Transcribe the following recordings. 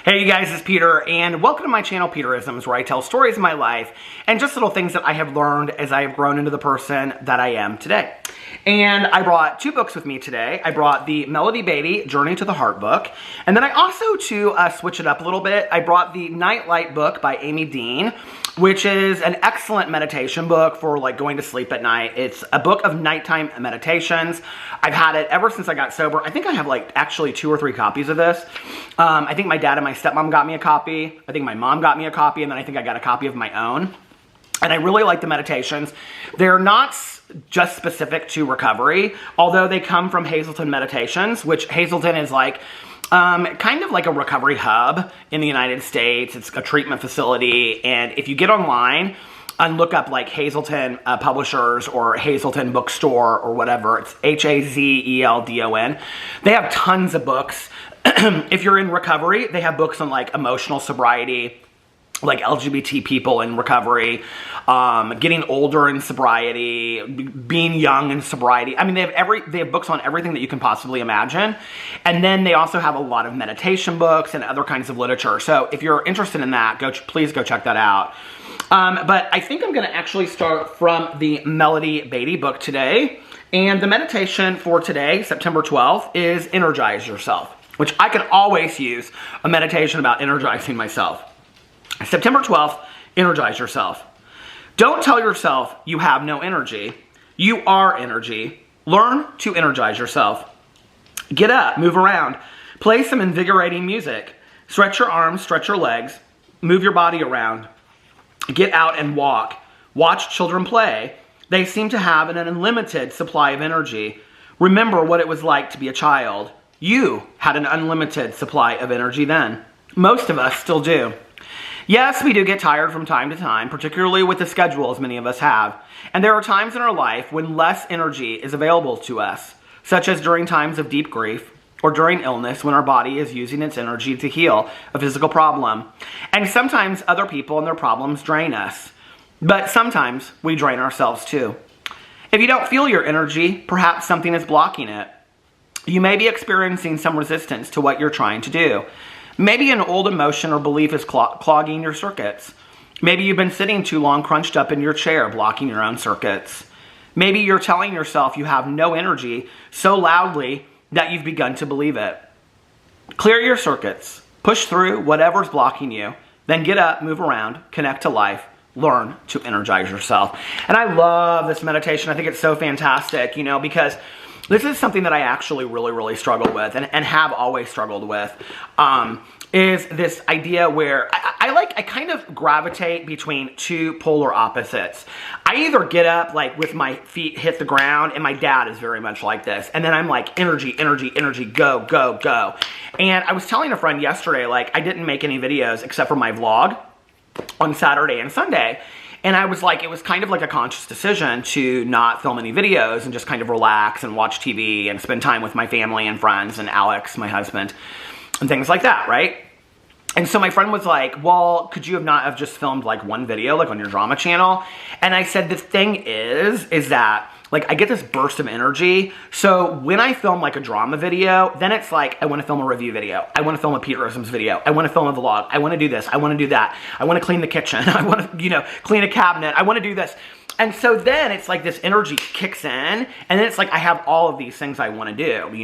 Hey you guys, it's Peter, and welcome to my channel, Peterisms, where I tell stories of my life and just little things that I have learned as I have grown into the person that I am today. And I brought two books with me today. I brought the Melody Beatty Journey to the Heart book, and then I also, to switch it up a little bit, I brought the Nightlight book by Amy Dean, which is an excellent meditation book for like going to sleep at night. It's a book of nighttime meditations. I've had it ever since I got sober. I think I have like actually 2 or 3 copies of this. I think my dad and my stepmom got me a copy. I think my mom got me a copy, and then I think I got a copy of my own. And I really like the meditations. They're not just specific to recovery, although they come from Hazelden Meditations, which Hazelden is like kind of like a recovery hub in the United States. It's a treatment facility, and if you get online and look up like Hazelden Publishers or Hazelden Bookstore or whatever, it's Hazeldon, they have tons of books. If you're in recovery, they have books on like emotional sobriety, like LGBT people in recovery, getting older in sobriety, being young in sobriety. I mean, they have books on everything that you can possibly imagine. And then they also have a lot of meditation books and other kinds of literature. So if you're interested in that, please go check that out. But I think I'm going to actually start from the Melody Beatty book today. And the meditation for today, September 12th, is Energize Yourself, which I could always use a meditation about energizing myself. September 12th, energize yourself. Don't tell yourself you have no energy. You are energy. Learn to energize yourself. Get up, move around, play some invigorating music. Stretch your arms, stretch your legs, move your body around. Get out and walk. Watch children play. They seem to have an unlimited supply of energy. Remember what it was like to be a child. You had an unlimited supply of energy then. Most of us still do. Yes, we do get tired from time to time, particularly with the schedules many of us have. And there are times in our life when less energy is available to us, such as during times of deep grief or during illness when our body is using its energy to heal a physical problem. And sometimes other people and their problems drain us. But sometimes we drain ourselves too. If you don't feel your energy, perhaps something is blocking it. You may be experiencing some resistance to what you're trying to do. Maybe an old emotion or belief is clogging your circuits. Maybe you've been sitting too long crunched up in your chair, blocking your own circuits. Maybe you're telling yourself you have no energy so loudly that you've begun to believe it. Clear your circuits. Push through whatever's blocking you. Then get up, move around, connect to life. Learn to energize yourself. And I love this meditation. I think it's so fantastic, because this is something that I actually really struggle with and have always struggled with, is this idea where I kind of gravitate between two polar opposites. I either get up like with my feet hit the ground, and my dad is very much like this, and then I'm like energy, go. And I was telling a friend yesterday, like I didn't make any videos except for my vlog on Saturday and Sunday. And I was like, it was kind of like a conscious decision to not film any videos and just kind of relax and watch TV and spend time with my family and friends and Alex, my husband, and things like that, right? And so my friend was like, well, could you not have just filmed like one video, like on your drama channel? And I said, the thing is that like I get this burst of energy. So when I film like a drama video, then it's like, I want to film a review video. I want to film a Peterisms video. I want to film a vlog. I want to do this. I want to do that. I want to clean the kitchen. I want to, clean a cabinet. I want to do this. And so then it's like this energy kicks in, and then it's like I have all of these things I want to do,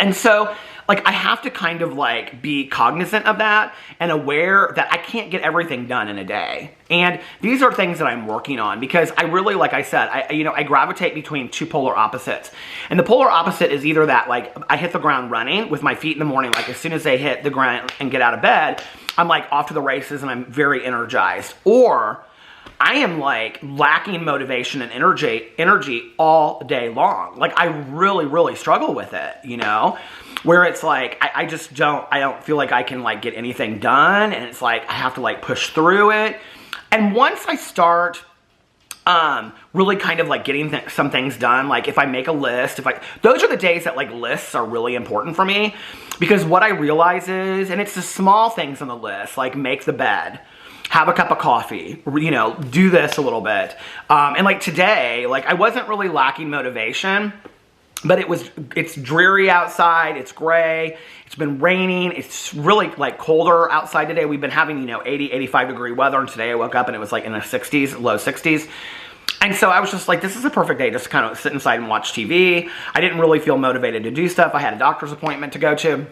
And so like I have to kind of like be cognizant of that and aware that I can't get everything done in a day. And these are things that I'm working on because I really, like I said, I gravitate between two polar opposites. And the polar opposite is either that like I hit the ground running with my feet in the morning, like as soon as they hit the ground and get out of bed, I'm like off to the races and I'm very energized. Or I am like lacking motivation and energy all day long. Like I really struggle with it, where it's like, I don't feel like I can like get anything done. And it's like, I have to like push through it. And once I start really kind of like getting some things done, like if I make a list, those are the days that like lists are really important for me, because what I realize is, and it's the small things on the list, like make the bed, have a cup of coffee, do this a little bit. And like today, like I wasn't really lacking motivation, But it's dreary outside, it's gray, it's been raining, it's really like colder outside today. We've been having, 80, 85 degree weather, and today I woke up and it was like in the 60s, low 60s. And so I was just like, this is a perfect day just to kind of sit inside and watch TV. I didn't really feel motivated to do stuff. I had a doctor's appointment to go to.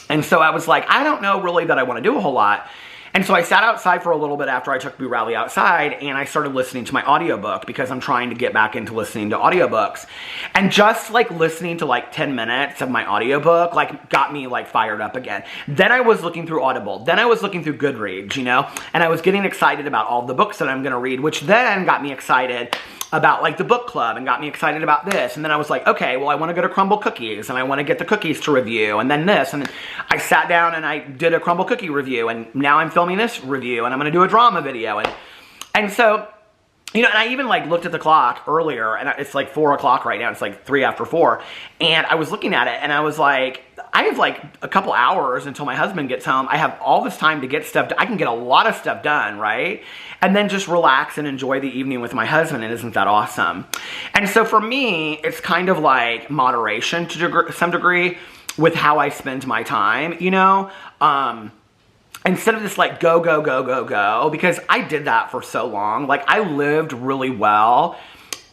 And so I was like, I don't know really that I want to do a whole lot. And so I sat outside for a little bit after I took Boo Rally outside, and I started listening to my audiobook because I'm trying to get back into listening to audiobooks. And just like listening to like 10 minutes of my audiobook like got me like fired up again. Then I was looking through Audible. Then I was looking through Goodreads, and I was getting excited about all the books that I'm going to read, which then got me excited about like the book club and got me excited about this. And then I was like, okay, well, I want to go to Crumble Cookies and I want to get the cookies to review, and then this. And then I sat down and I did a Crumble Cookie review, and now I'm filming this review, and I'm going to do a drama video. And so, and I even like looked at the clock earlier, and it's like 4 o'clock right now. It's like 3 after 4. And I was looking at it and I was like, I have like a couple hours until my husband gets home. I have all this time to get stuff done. I can get a lot of stuff done, right? And then just relax and enjoy the evening with my husband, and isn't that awesome? And so for me, it's kind of like moderation to some degree with how I spend my time, instead of just like go, go, go, go, go, because I did that for so long. Like I lived really well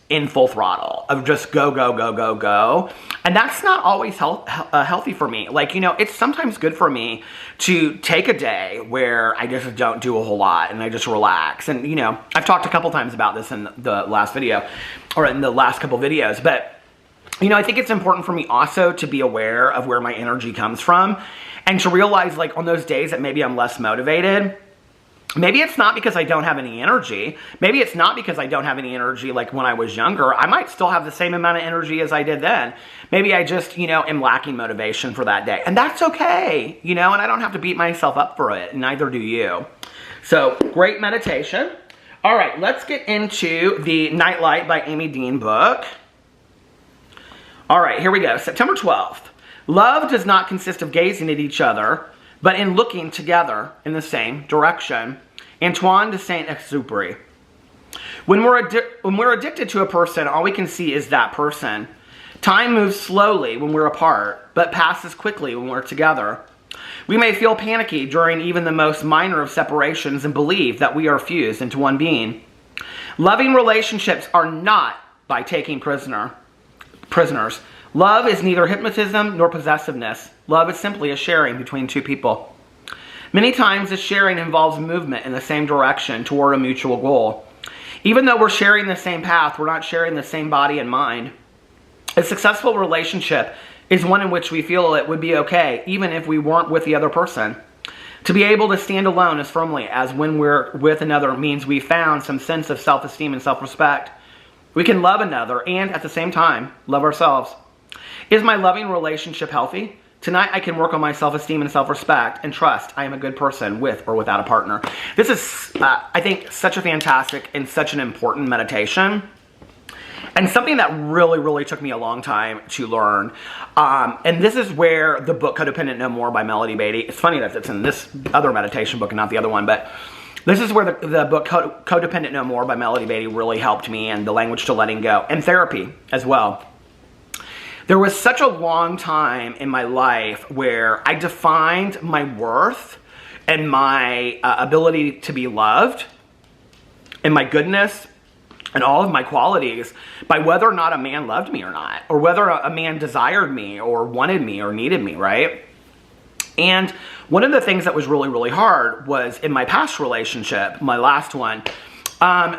in full throttle of just go, go, go, go, go. And that's not always healthy for me. Like, it's sometimes good for me to take a day where I just don't do a whole lot and I just relax. And, I've talked a couple times about this in the last video, or in the last couple videos, but, I think it's important for me also to be aware of where my energy comes from, and to realize like on those days that maybe I'm less motivated, maybe it's not because I don't have any energy. Maybe it's not because I don't have any energy like when I was younger. I might still have the same amount of energy as I did then. Maybe I just, am lacking motivation for that day. And that's okay, and I don't have to beat myself up for it. And neither do you. So, great meditation. All right, let's get into the Nightlight by Amy Dean book. All right, here we go. September 12th. Love does not consist of gazing at each other, but in looking together in the same direction. Antoine de Saint-Exupéry. When we're addicted to a person, all we can see is that person. Time moves slowly when we're apart, but passes quickly when we're together. We may feel panicky during even the most minor of separations and believe that we are fused into one being. Loving relationships are not by taking prisoners. Love is neither hypnotism nor possessiveness. Love is simply a sharing between two people. Many times this sharing involves movement in the same direction toward a mutual goal. Even though we're sharing the same path, we're not sharing the same body and mind. A successful relationship is one in which we feel it would be okay, even if we weren't with the other person. To be able to stand alone as firmly as when we're with another means we found some sense of self-esteem and self-respect. We can love another and, at the same time, love ourselves. Is my loving relationship healthy? Tonight I can work on my self-esteem and self-respect and trust I am a good person with or without a partner. This is, I think, such a fantastic and such an important meditation. And something that really, really took me a long time to learn. And this is where the book Codependent No More by Melody Beattie. It's funny that it's in this other meditation book and not the other one, but this is where the book Codependent No More by Melody Beattie really helped me, and the language to letting go, and therapy as well. There was such a long time in my life where I defined my worth and my ability to be loved and my goodness and all of my qualities by whether or not a man loved me or not, or whether a man desired me or wanted me or needed me, right? And one of the things that was really, really hard was in my past relationship, my last one,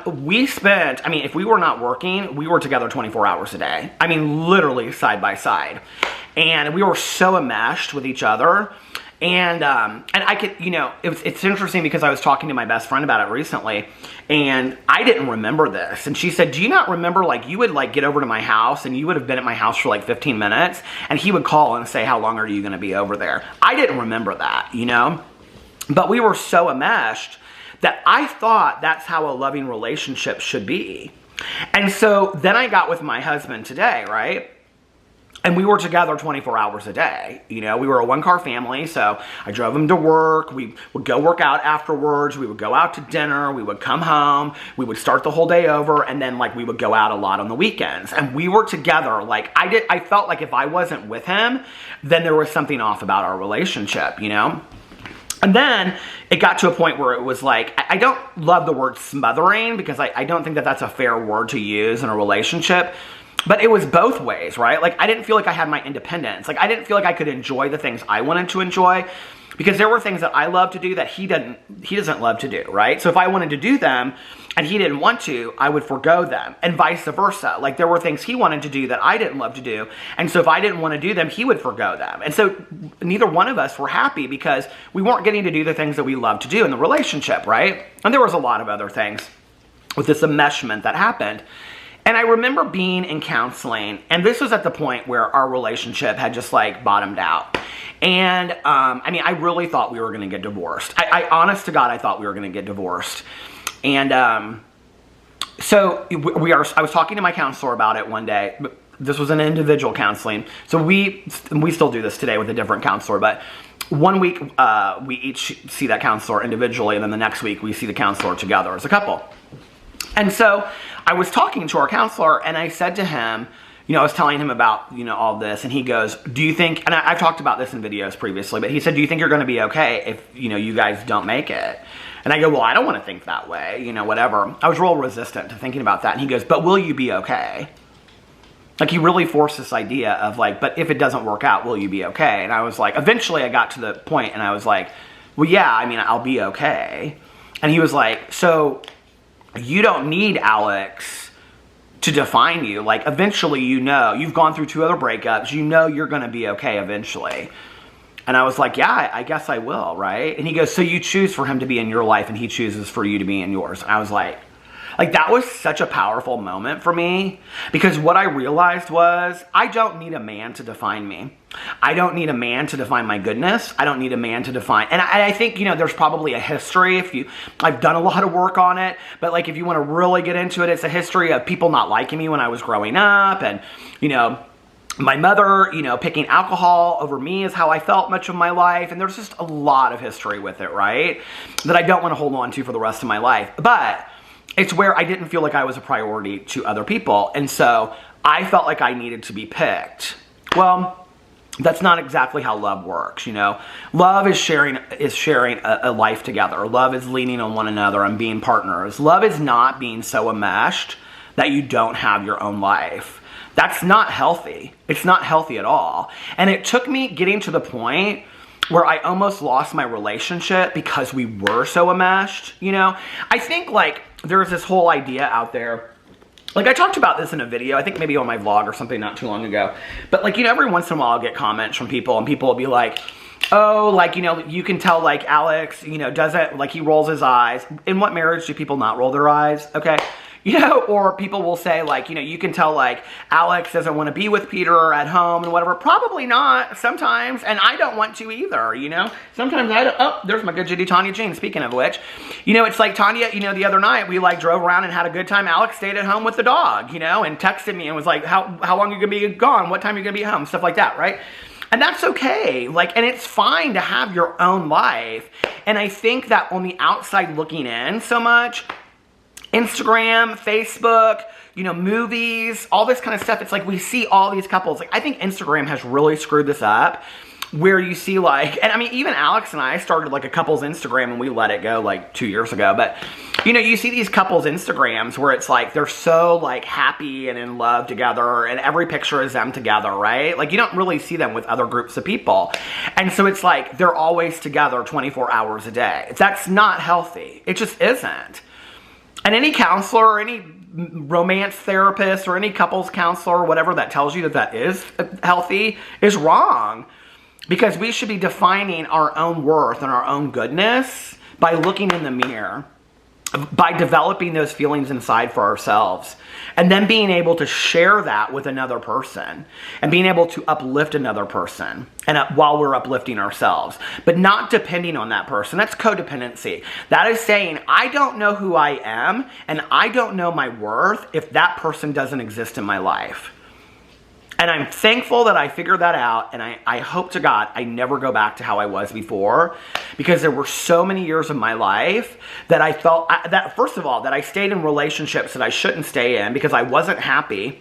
we spent, if we were not working, we were together 24 hours a day. Literally side by side. And we were so enmeshed with each other. And I could, it's interesting because I was talking to my best friend about it recently, and I didn't remember this. And she said, do you not remember, like, you would, like, get over to my house, and you would have been at my house for, like, 15 minutes, and he would call and say, how long are you going to be over there? I didn't remember that, But we were so enmeshed that I thought that's how a loving relationship should be. And so then I got with my husband today, right? And we were together 24 hours a day. You know, we were a one-car family, so I drove him to work. We would go work out afterwards. We would go out to dinner. We would come home. We would start the whole day over, and then, like, we would go out a lot on the weekends. And we were together. Like, I felt like if I wasn't with him, then there was something off about our relationship, you know? And then it got to a point where it was like, I don't love the word smothering, because I don't think that that's a fair word to use in a relationship. But it was both ways, right? Like, I didn't feel like I had my independence. Like, I didn't feel like I could enjoy the things I wanted to enjoy, because there were things that I love to do that he doesn't love to do, right? So if I wanted to do them and he didn't want to, I would forgo them, and vice versa. Like, there were things he wanted to do that I didn't love to do, and so if I didn't want to do them, he would forgo them. And so neither one of us were happy, because we weren't getting to do the things that we love to do in the relationship, right? And there was a lot of other things with this enmeshment that happened. And I remember being in counseling, and this was at the point where our relationship had just, like, bottomed out. And, I mean, I really thought we were going to get divorced. I honest to God, I thought we were going to get divorced. And, so I was talking to my counselor about it one day. This was an individual counseling. So we still do this today with a different counselor, but one week, we each see that counselor individually, and then the next week we see the counselor together as a couple. And so I was talking to our counselor, and I said to him, you know, I was telling him about, you know, all this, and he goes, do you think, and I've talked about this in videos previously, but he said, do you think you're going to be okay if, you know, you guys don't make it? And I go, well, I don't want to think that way, you know, whatever. I was real resistant to thinking about that. And he goes, but will you be okay? Like, he really forced this idea of, like, but if it doesn't work out, will you be okay? And I was like, eventually I got to the point, and I was like, well, yeah, I mean, I'll be okay. And he was like, so you don't need Alex to define you. Like, eventually, you know, you've gone through 2 other breakups. You know you're going to be okay eventually. And I was like, yeah, I guess I will, right? And he goes, so you choose for him to be in your life, and he chooses for you to be in yours. And I was like, that was such a powerful moment for me, because what I realized was, I don't need a man to define me. I don't need a man to define my goodness. I don't need a man to define, and I think, you know, there's probably a history, I've done a lot of work on it, but, like, if you want to really get into it, it's a history of people not liking me when I was growing up, and, you know, my mother, you know, picking alcohol over me is how I felt much of my life, and there's just a lot of history with it, right, that I don't want to hold on to for the rest of my life. But it's where I didn't feel like I was a priority to other people, and so I felt like I needed to be picked. Well, that's not exactly how love works, you know. Love is sharing a life together. Love is leaning on one another and being partners. Love is not being so enmeshed that you don't have your own life. That's not healthy. It's not healthy at all. And it took me getting to the point where I almost lost my relationship because we were so enmeshed, you know. I think, like, there's this whole idea out there, like, I talked about this in a video, I think maybe on my vlog or something not too long ago, but, like, you know, every once in a while I'll get comments from people, and people will be like, oh, like, you know, you can tell, like, Alex, you know, doesn't, like, he rolls his eyes. In what marriage do people not roll their eyes? Okay. You know, or people will say, like, you know, you can tell, like, Alex doesn't want to be with Peter at home and whatever. Probably not sometimes, and I don't want to either, you know. Sometimes I don't. Oh, there's my good Judy Tanya Jean, speaking of which. You know, it's like Tanya, you know, the other night we, like, drove around and had a good time. Alex stayed at home with the dog, you know, and texted me and was like, how long are you going to be gone? What time are you going to be home? Stuff like that, right? And that's okay. Like, and it's fine to have your own life. And I think that on the outside looking in so much, Instagram, Facebook, you know, movies, all this kind of stuff. It's like we see all these couples. Like, I think Instagram has really screwed this up, where you see, like, and I mean, even Alex and I started, like, a couple's Instagram, and we let it go, like, 2 years ago. But, you know, you see these couple's Instagrams where it's like they're so, like, happy and in love together, and every picture is them together, right? Like, you don't really see them with other groups of people. And so it's like they're always together 24 hours a day. That's not healthy. It just isn't. And any counselor or any romance therapist or any couples counselor or whatever that tells you that that is healthy is wrong. Because we should be defining our own worth and our own goodness by looking in the mirror, by developing those feelings inside for ourselves, and then being able to share that with another person, and being able to uplift another person, and while we're uplifting ourselves, but not depending on that person. That's codependency. That is saying, I don't know who I am, and I don't know my worth if that person doesn't exist in my life. And I'm thankful that I figured that out, and I hope to God I never go back to how I was before, because there were so many years of my life that I felt, that first of all, that I stayed in relationships that I shouldn't stay in because I wasn't happy,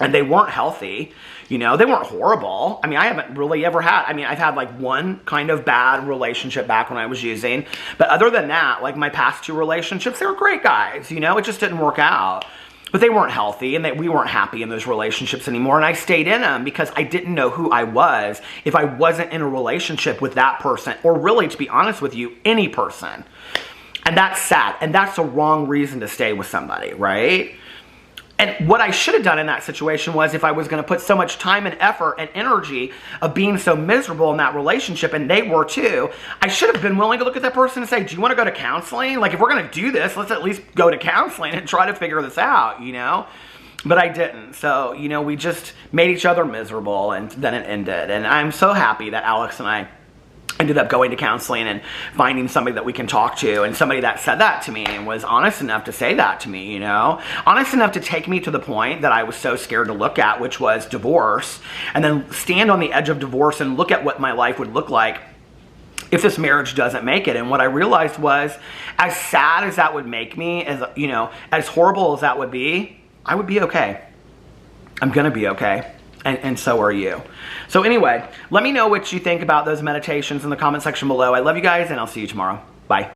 and they weren't healthy. You know, they weren't horrible. I mean, I haven't really ever had, I mean, I've had like one kind of bad relationship back when I was using, but other than that, like my past 2 relationships, they were great guys, you know, it just didn't work out. But they weren't healthy, and we weren't happy in those relationships anymore, and I stayed in them because I didn't know who I was if I wasn't in a relationship with that person, or really, to be honest with you, any person. And that's sad, and that's the wrong reason to stay with somebody, right? And what I should have done in that situation was, if I was going to put so much time and effort and energy of being so miserable in that relationship, and they were too, I should have been willing to look at that person and say, do you want to go to counseling? Like, if we're going to do this, let's at least go to counseling and try to figure this out, you know? But I didn't. So, you know, we just made each other miserable, and then it ended. And I'm so happy that Alex and I ended up going to counseling and finding somebody that we can talk to, and somebody that said that to me and was honest enough to say that to me, you know, honest enough to take me to the point that I was so scared to look at, which was divorce, and then stand on the edge of divorce and look at what my life would look like if this marriage doesn't make it. And what I realized was, as sad as that would make me, as, you know, as horrible as that would be, I would be okay. I'm gonna be okay. And so are you. So anyway, let me know what you think about those meditations in the comment section below. I love you guys, and I'll see you tomorrow. Bye.